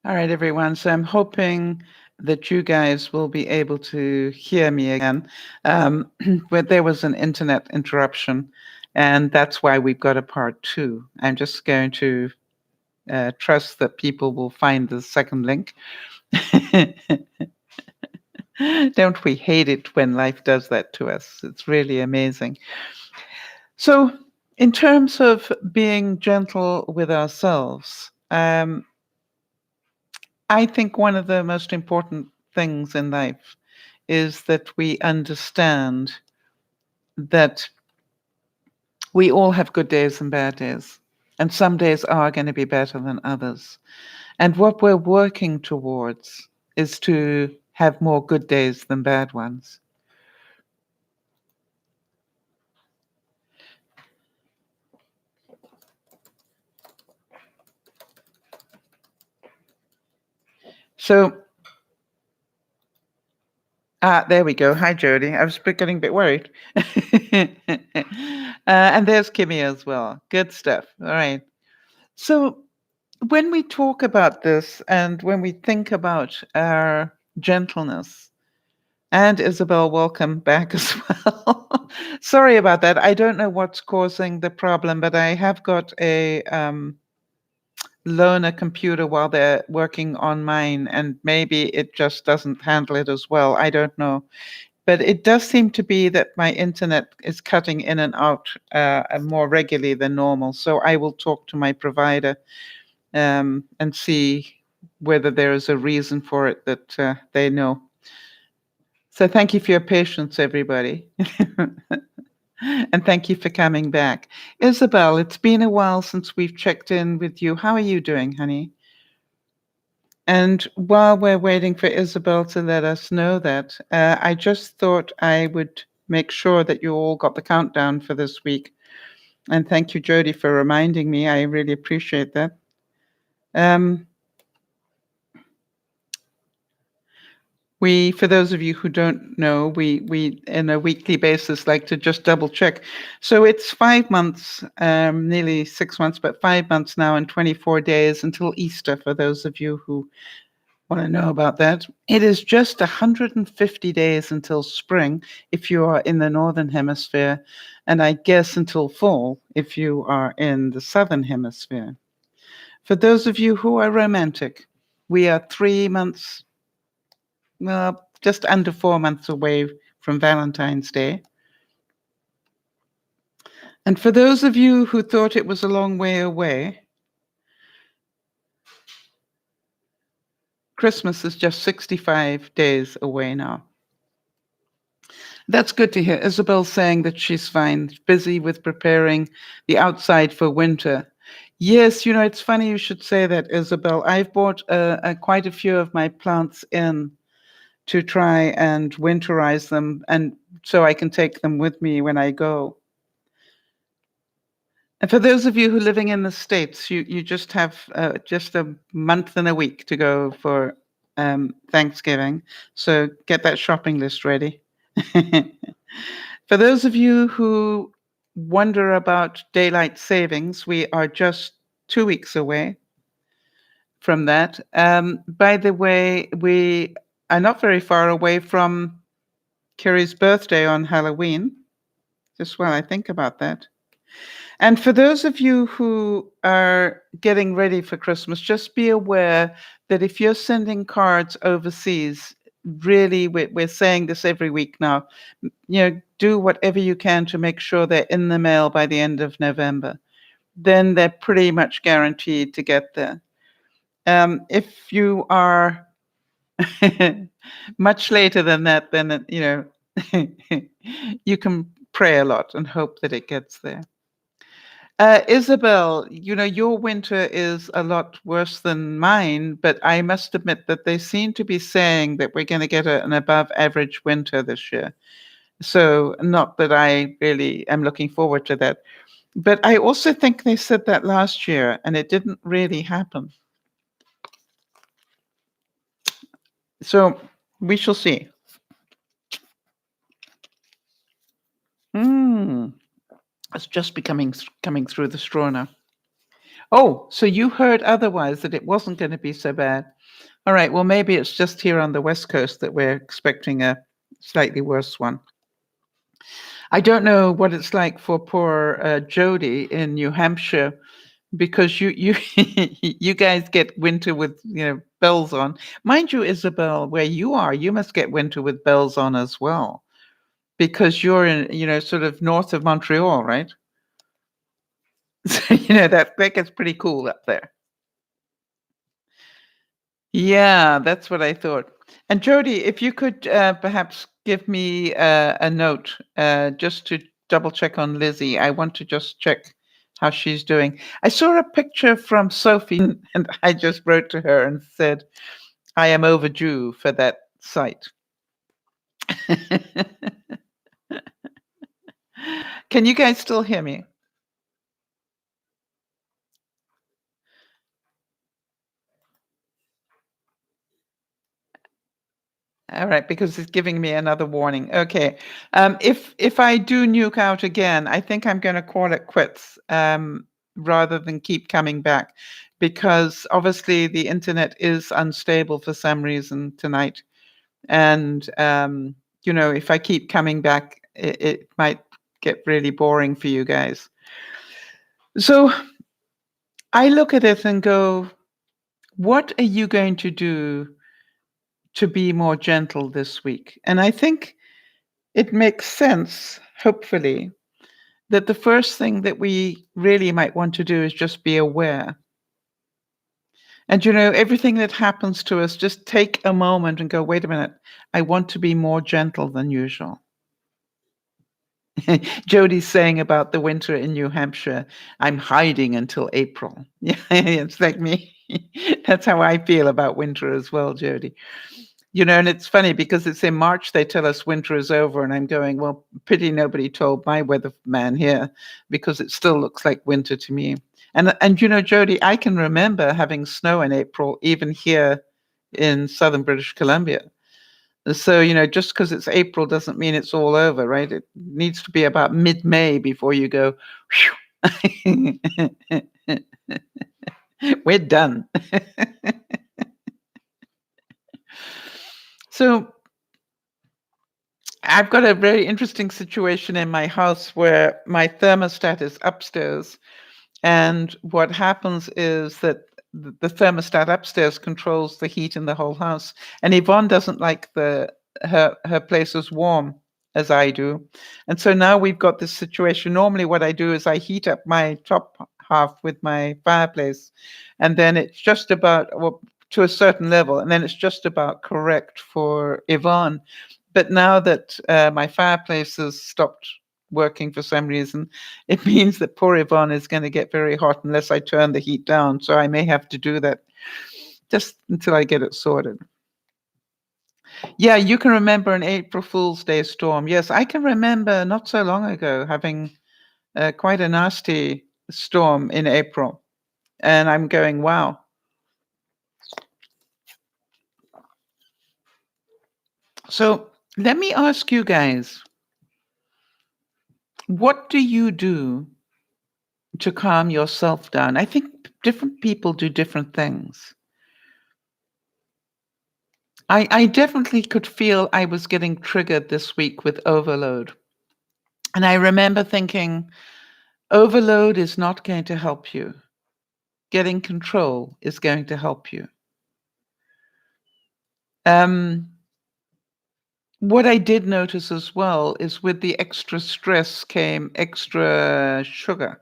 All right, everyone. So I'm hoping that you guys will be able to hear me again. But there was an internet interruption, and that's why we've got a part two. I'm just going to trust that people will find the second link. Don't we hate it when life does that to us? It's really amazing. So, in terms of being gentle with ourselves, I think one of the most important things in life is that we understand that we all have good days and bad days. And some days are going to be better than others. And what we're working towards is to have more good days than bad ones. So, there we go. Hi, Jody. I was getting a bit worried. And there's Kimmy as well. Good stuff. All right. So, when we talk about this and when we think about our gentleness, and Isabel, welcome back as well. Sorry about that. I don't know what's causing the problem, but I have got a loaner computer while they're working on mine, and maybe it just doesn't handle it as well. I don't know. But it does seem to be that my internet is cutting in and out more regularly than normal. So I will talk to my provider and see whether there is a reason for it that they know. So thank you for your patience, everybody. And thank you for coming back. Isabel, it's been a while since we've checked in with you. How are you doing, honey? And while we're waiting for Isabel to let us know that, I just thought I would make sure that you all got the countdown for this week. And thank you, Jody, for reminding me. I really appreciate that. We, for those of you who don't know, we in a weekly basis like to just double check. So it's 5 months, nearly 6 months, but 5 months now and 24 days until Easter. For those of you who want to know about that, it is just 150 days until spring if you are in the northern hemisphere, and I guess until fall if you are in the southern hemisphere. For those of you who are romantic, we are 3 months, well, just under 4 months away from Valentine's Day. And for those of you who thought it was a long way away, Christmas is just 65 days away now. That's good to hear. Isabel's saying that she's fine, busy with preparing the outside for winter. Yes, it's funny you should say that, Isabel. I've bought quite a few of my plants in to try and winterize them, and so I can take them with me when I go. And for those of you who are living in the States, you just have just a month and a week to go for Thanksgiving. So get that shopping list ready. For those of you who wonder about daylight savings, we are just 2 weeks away from that. By the way, we are not very far away from Carrie's birthday on Halloween, just while I think about that. And for those of you who are getting ready for Christmas, just be aware that if you're sending cards overseas, really, we're saying this every week now, do whatever you can to make sure they're in the mail by the end of November. Then they're pretty much guaranteed to get there. If you are much later than that, then, you can pray a lot and hope that it gets there. Isabel, your winter is a lot worse than mine, but I must admit that they seem to be saying that we're going to get an above average winter this year. So, not that I really am looking forward to that. But I also think they said that last year, and it didn't really happen. So, we shall see. It's just coming through the straw now. Oh, so you heard otherwise, that it wasn't going to be so bad. All right. Well, maybe it's just here on the West Coast that we're expecting a slightly worse one. I don't know what it's like for poor Jody in New Hampshire, because you you guys get winter with, bells on. Mind you, Isabel, where you are, you must get winter with bells on as well, because you're in, sort of north of Montreal, right? So that gets pretty cool up there. Yeah, that's what I thought. And Jody, if you could perhaps give me a note, just to double check on Lizzie. I want to just check how she's doing. I saw a picture from Sophie, and I just wrote to her and said, I am overdue for that site. Can you guys still hear me? All right, because it's giving me another warning. Okay. If I do nuke out again, I think I'm going to call it quits, rather than keep coming back, because obviously the internet is unstable for some reason tonight. And, if I keep coming back, it might get really boring for you guys. So I look at it and go, what are you going to do to be more gentle this week? And I think it makes sense, hopefully, that the first thing that we really might want to do is just be aware. And, everything that happens to us, just take a moment and go, wait a minute, I want to be more gentle than usual. Jody's saying about the winter in New Hampshire, I'm hiding until April. Yeah, it's like me. That's how I feel about winter as well, Jody. And it's funny because it's in March they tell us winter is over, and I'm going, well, pity nobody told my weatherman here, because it still looks like winter to me. And Jody, I can remember having snow in April, even here in southern British Columbia. So, just because it's April doesn't mean it's all over, right? It needs to be about mid-May before you go, "Phew." We're done. So I've got a very interesting situation in my house where my thermostat is upstairs. And what happens is that the thermostat upstairs controls the heat in the whole house. And Yvonne doesn't like her place as warm as I do. And so now we've got this situation. Normally what I do is I heat up my top half with my fireplace, and then it's just about, well, to a certain level, and then it's just about correct for Yvonne. But now that my fireplace has stopped working for some reason, it means that poor Yvonne is going to get very hot unless I turn the heat down. So I may have to do that just until I get it sorted. Yeah, you can remember an April Fool's Day storm. Yes, I can remember not so long ago having quite a nasty storm in April. And I'm going, wow. So let me ask you guys, what do you do to calm yourself down? I think different people do different things. I definitely could feel I was getting triggered this week with overload. And I remember thinking, overload is not going to help you. Getting control is going to help you. What I did notice as well is with the extra stress came extra sugar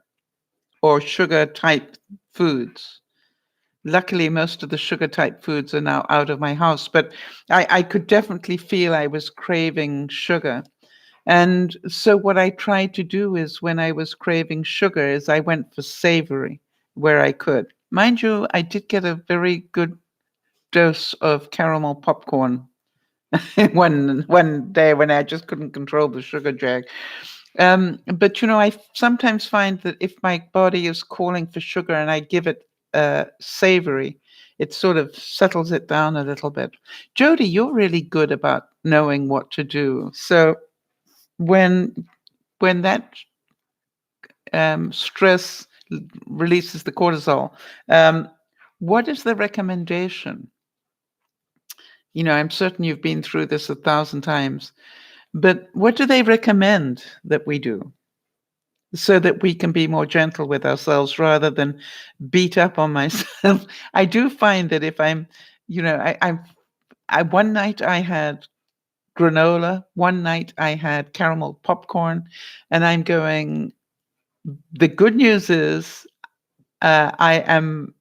or sugar type foods. Luckily, most of the sugar type foods are now out of my house, but I could definitely feel I was craving sugar. And so what I tried to do is, when I was craving sugar, is I went for savory where I could. Mind you, I did get a very good dose of caramel popcorn one day when I just couldn't control the sugar jag. But I sometimes find that if my body is calling for sugar and I give it savory, it sort of settles it down a little bit. Jody, you're really good about knowing what to do. So when that stress releases the cortisol. Um, what is the recommendation? I'm certain you've been through this 1,000 times, but what do they recommend that we do so that we can be more gentle with ourselves rather than beat up on myself? I do find that if I'm, one night I had granola, one night I had caramel popcorn, and I'm going, the good news is I am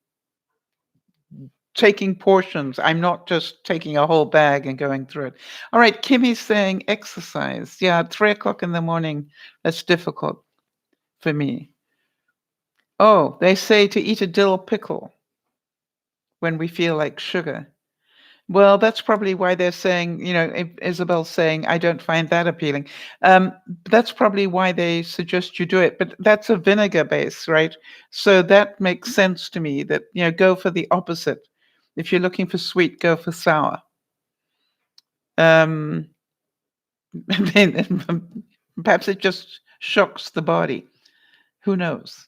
taking portions. I'm not just taking a whole bag and going through it. All right, Kimmy's saying exercise. Yeah, at 3 o'clock in the morning, that's difficult for me. Oh, they say to eat a dill pickle when we feel like sugar. Well, that's probably why they're saying, Isabel's saying, I don't find that appealing. That's probably why they suggest you do it. But that's a vinegar base, right? So that makes sense to me that, go for the opposite. If you're looking for sweet, go for sour. Um, perhaps it just shocks the body. Who knows?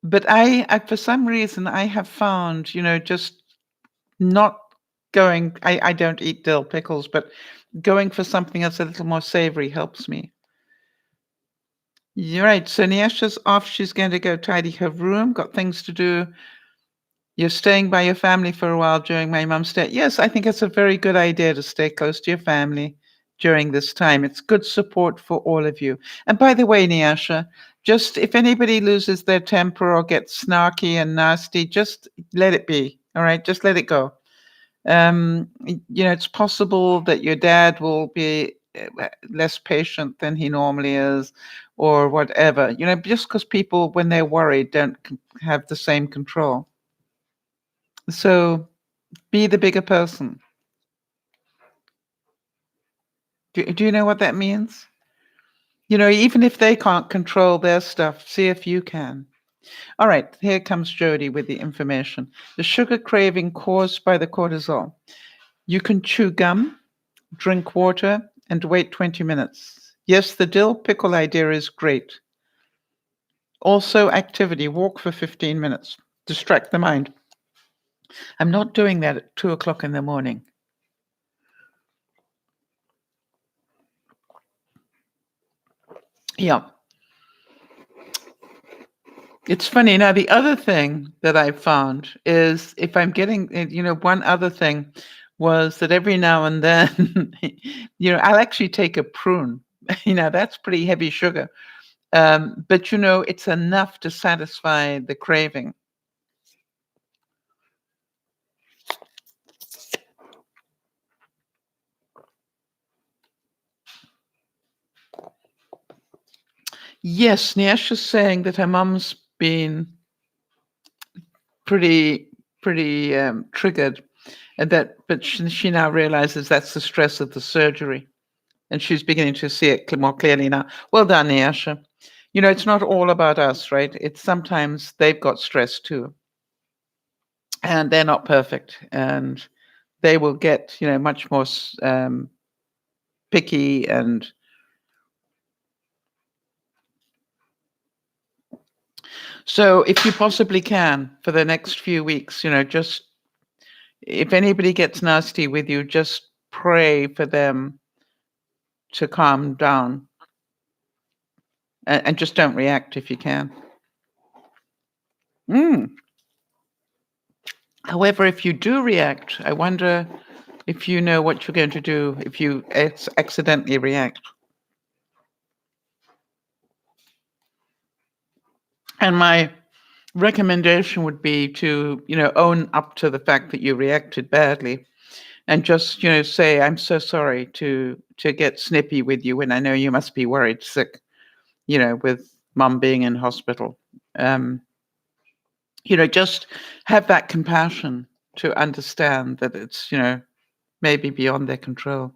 But for some reason, I have found, just not I don't eat dill pickles, but going for something that's a little more savory helps me. You're right. So Niesha's off. She's going to go tidy her room, got things to do. You're staying by your family for a while during my mum's stay. Yes, I think it's a very good idea to stay close to your family during this time. It's good support for all of you. And by the way, Niasha, just if anybody loses their temper or gets snarky and nasty, just let it be. All right, just let it go. It's possible that your dad will be less patient than he normally is, or whatever. Just because people, when they're worried, don't have the same control. So be the bigger person. Do you know what that means? Even if they can't control their stuff, see if you can. All right, here comes Jody with the information. The sugar craving caused by the cortisol. You can chew gum, drink water, and wait 20 minutes. Yes, the dill pickle idea is great. Also, activity, walk for 15 minutes, distract the mind. I'm not doing that at 2 o'clock in the morning. Yeah. It's funny. Now, the other thing that I found is if I'm getting, one other thing was that every now and then, I'll actually take a prune. That's pretty heavy sugar. But, it's enough to satisfy the craving. Yes, Niasha's saying that her mum's been pretty triggered, but she now realizes that's the stress of the surgery, and she's beginning to see it more clearly now. Well done, Niasha. It's not all about us, right? It's sometimes they've got stress too, and they're not perfect, and they will get much more picky and. So if you possibly can, for the next few weeks, just if anybody gets nasty with you, just pray for them to calm down and just don't react if you can. However, if you do react, I wonder if you know what you're going to do if you accidentally react. And my recommendation would be to, own up to the fact that you reacted badly and just, say, I'm so sorry to get snippy with you when I know you must be worried sick, with mum being in hospital. Just have that compassion to understand that it's, maybe beyond their control.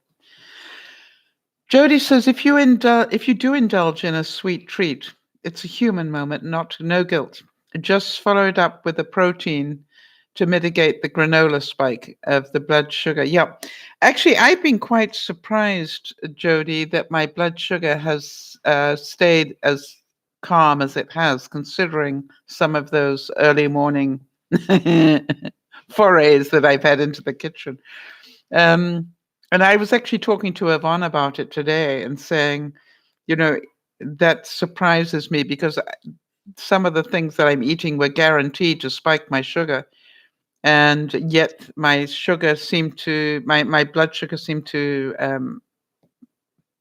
Jody says, if you do indulge in a sweet treat, it's a human moment, no guilt. Just follow it up with a protein to mitigate the granola spike of the blood sugar. Yeah. Actually, I've been quite surprised, Jody, that my blood sugar has stayed as calm as it has, considering some of those early morning forays that I've had into the kitchen. Um, and I was actually talking to Yvonne about it today and saying, you know, that surprises me because some of the things that I'm eating were guaranteed to spike my sugar. And yet my sugar seemed to, my blood sugar seemed to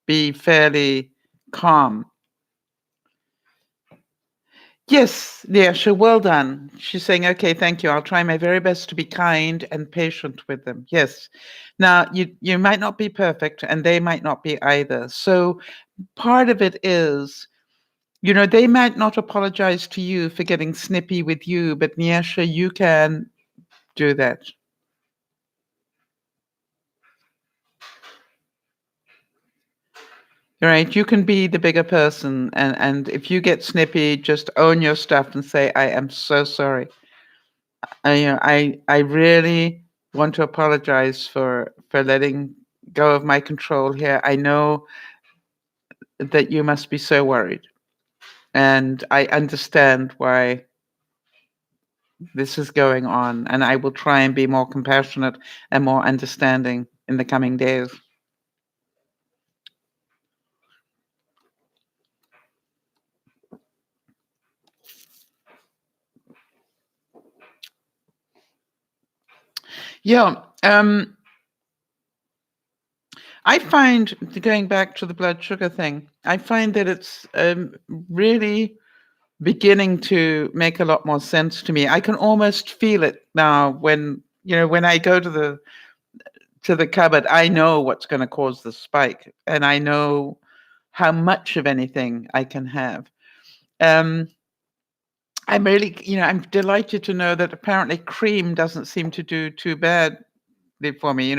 be fairly calm. Yes, yeah, sure. Well done. She's saying, okay, thank you. I'll try my very best to be kind and patient with them. Yes. Now, you might not be perfect, and they might not be either. So part of it is, they might not apologize to you for getting snippy with you, but Nyasha, you can do that. Right? You can be the bigger person, and if you get snippy, just own your stuff and say, I am so sorry. I really want to apologize for letting go of my control here. I know that you must be so worried, and I understand why this is going on, and I will try and be more compassionate and more understanding in the coming days. Yeah, I find, going back to the blood sugar thing, I find that it's really beginning to make a lot more sense to me. I can almost feel it now when I go to the cupboard, I know what's going to cause the spike, and I know how much of anything I can have. Um, I'm really, I'm delighted to know that apparently cream doesn't seem to do too bad for me.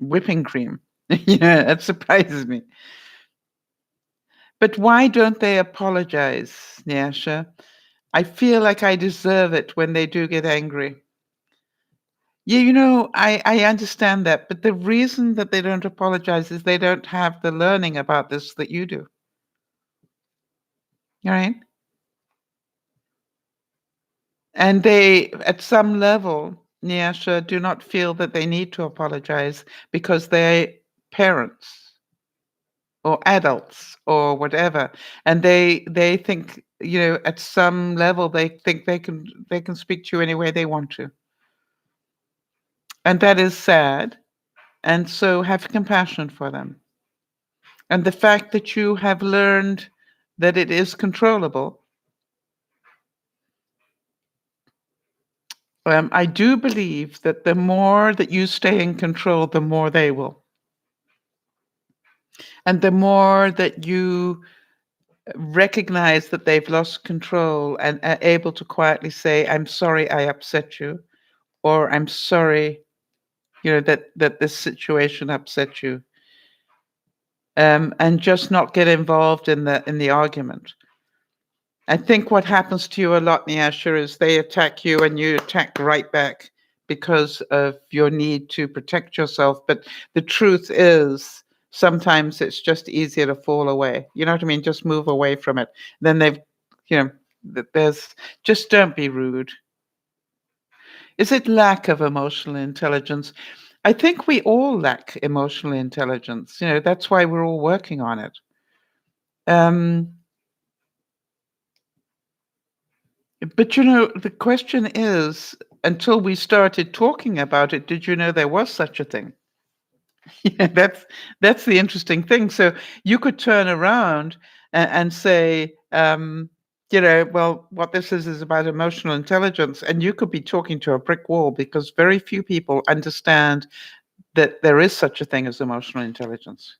Whipping cream. It surprises me. But why don't they apologize, Nyasha? I feel like I deserve it when they do get angry. Yeah, I understand that, but the reason that they don't apologize is they don't have the learning about this that you do. All right? And they, at some level, Nyasha, do not feel that they need to apologize because they're parents or adults or whatever. And they think, at some level they think they can speak to you any way they want to. And that is sad. And so have compassion for them. And the fact that you have learned that it is controllable, I do believe that the more that you stay in control, the more they will. And the more that you recognize that they've lost control and are able to quietly say, I'm sorry I upset you, or I'm sorry, that this situation upset you, and just not get involved in the argument. I think what happens to you a lot, Nyasha, is they attack you and you attack right back because of your need to protect yourself. But the truth is, sometimes it's just easier to fall away. You know what I mean? Just move away from it. Then there's just don't be rude. Is it lack of emotional intelligence? I think we all lack emotional intelligence. That's why we're all working on it. But the question is, until we started talking about it, did you know there was such a thing? Yeah, that's the interesting thing. So you could turn around and say, well, what this is about emotional intelligence, and you could be talking to a brick wall because very few people understand that there is such a thing as emotional intelligence.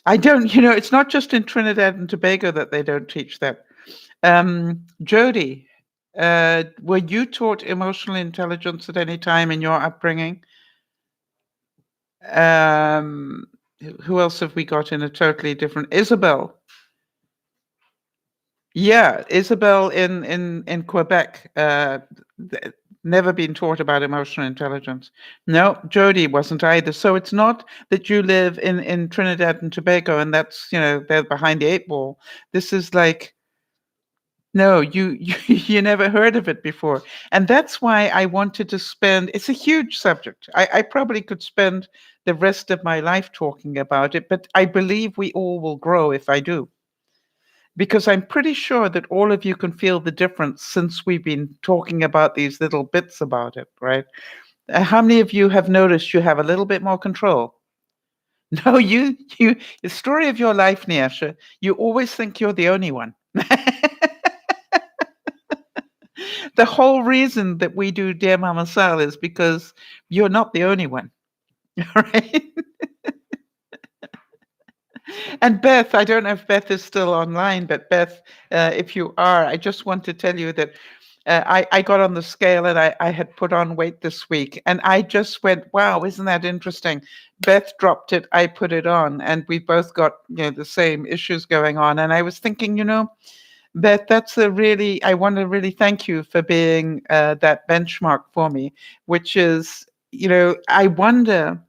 I don't, it's not just in Trinidad and Tobago that they don't teach that. Jody, were you taught emotional intelligence at any time in your upbringing? Who else have we got in a totally different? Isabel. Yeah, Isabel in Quebec. Never been taught about emotional intelligence. No, Jody wasn't either. So it's not that you live in Trinidad and Tobago and that's, they're behind the eight ball. This is like, no, you never heard of it before. And that's why I wanted to spend, it's a huge subject. I probably could spend the rest of my life talking about it, but I believe we all will grow if I do. Because I'm pretty sure that all of you can feel the difference since we've been talking about these little bits about it, right? How many of you have noticed you have a little bit more control? No, the story of your life, Niasha, you always think you're the only one. The whole reason that we do Dear Mama Sal is because you're not the only one, right? And Beth, I don't know if Beth is still online, but Beth, if you are, I just want to tell you that I got on the scale and I had put on weight this week. And I just went, wow, isn't that interesting? Beth dropped it, I put it on, and we both got the same issues going on. And I was thinking, Beth, I want to really thank you for being that benchmark for me, which is, I wonder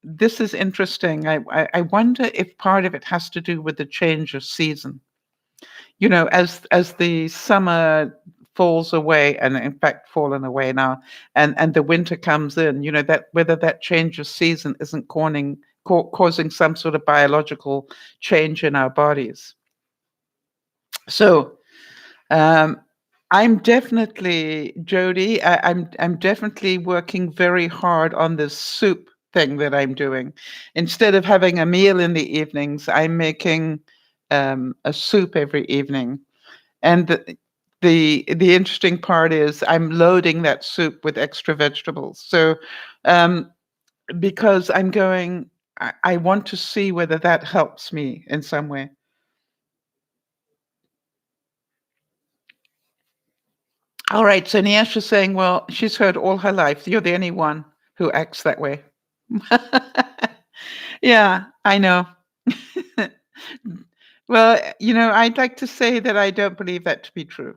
this is interesting. I wonder if part of it has to do with the change of season. As the summer falls away, and in fact fallen away now, and the winter comes in, that whether that change of season isn't causing some sort of biological change in our bodies. So I'm definitely, Jody, I'm definitely working very hard on this soup thing that I'm doing. Instead of having a meal in the evenings, I'm making a soup every evening. And the interesting part is I'm loading that soup with extra vegetables. So because I want to see whether that helps me in some way. All right, so Niasha's saying, well, she's heard all her life. You're the only one who acts that way. Yeah, I know. Well, I'd like to say that I don't believe that to be true.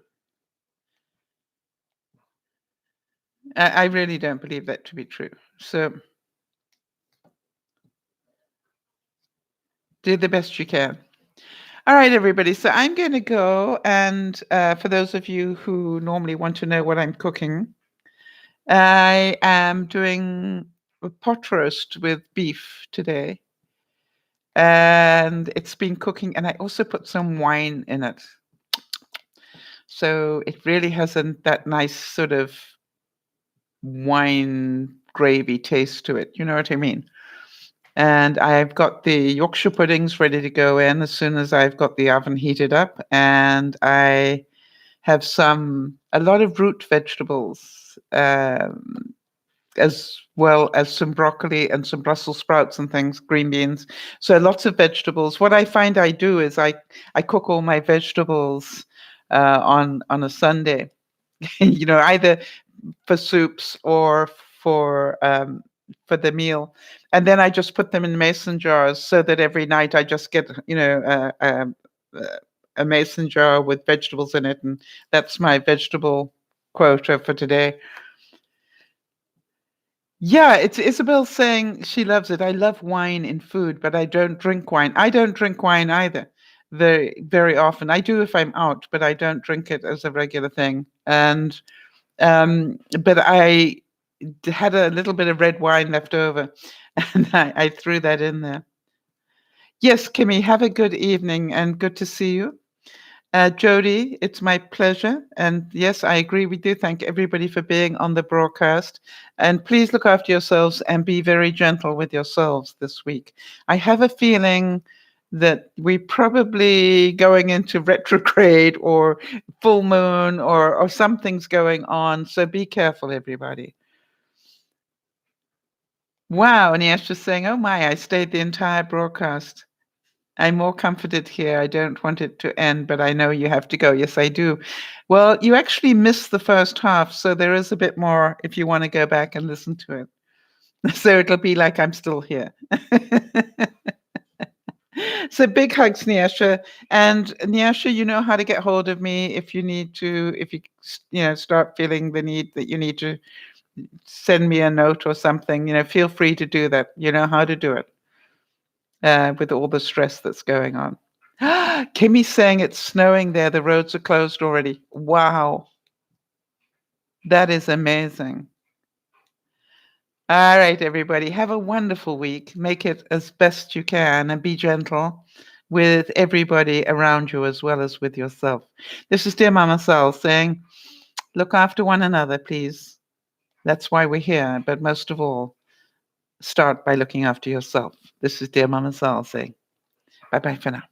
I really don't believe that to be true. So do the best you can. All right, everybody. So I'm going to go. And for those of you who normally want to know what I'm cooking, I am doing a pot roast with beef today. And it's been cooking. And I also put some wine in it. So it really has that nice sort of wine gravy taste to it. You know what I mean? And I've got the Yorkshire puddings ready to go in as soon as I've got the oven heated up. And I have a lot of root vegetables, as well as some broccoli and some Brussels sprouts and things, green beans. So lots of vegetables. What I find I do is I cook all my vegetables on a Sunday, either for soups or for the meal, and then I just put them in mason jars so that every night I just get a mason jar with vegetables in it, and that's my vegetable quota for today. Yeah, it's Isabel saying she loves it. I love wine in food, but I don't drink wine. I don't drink wine either very, very often. I do if I'm out, but I don't drink it as a regular thing. And but I had a little bit of red wine left over, and I threw that in there. Yes, Kimmy, have a good evening and good to see you. Jody, it's my pleasure. And yes, I agree with you. Thank everybody for being on the broadcast. And please look after yourselves and be very gentle with yourselves this week. I have a feeling that we're probably going into retrograde or full moon or something's going on. So be careful, everybody. Wow. And Yash just saying, oh my, I stayed the entire broadcast. I'm more comforted here. I don't want it to end, but I know you have to go. Yes, I do. Well, you actually missed the first half, so there is a bit more if you want to go back and listen to it. So it'll be like I'm still here. So big hugs, Nyasha. And Nyasha, you know how to get hold of me if you need to, if you, start feeling the need that you need to send me a note or something, feel free to do that. You know how to do it with all the stress that's going on. Kimmy's saying it's snowing there. The roads are closed already. Wow. That is amazing. All right, everybody. Have a wonderful week. Make it as best you can and be gentle with everybody around you as well as with yourself. This is Dear Mama Sal saying, look after one another, please. That's why we're here. But most of all, start by looking after yourself. This is Dear Mama Sal saying, bye-bye for now.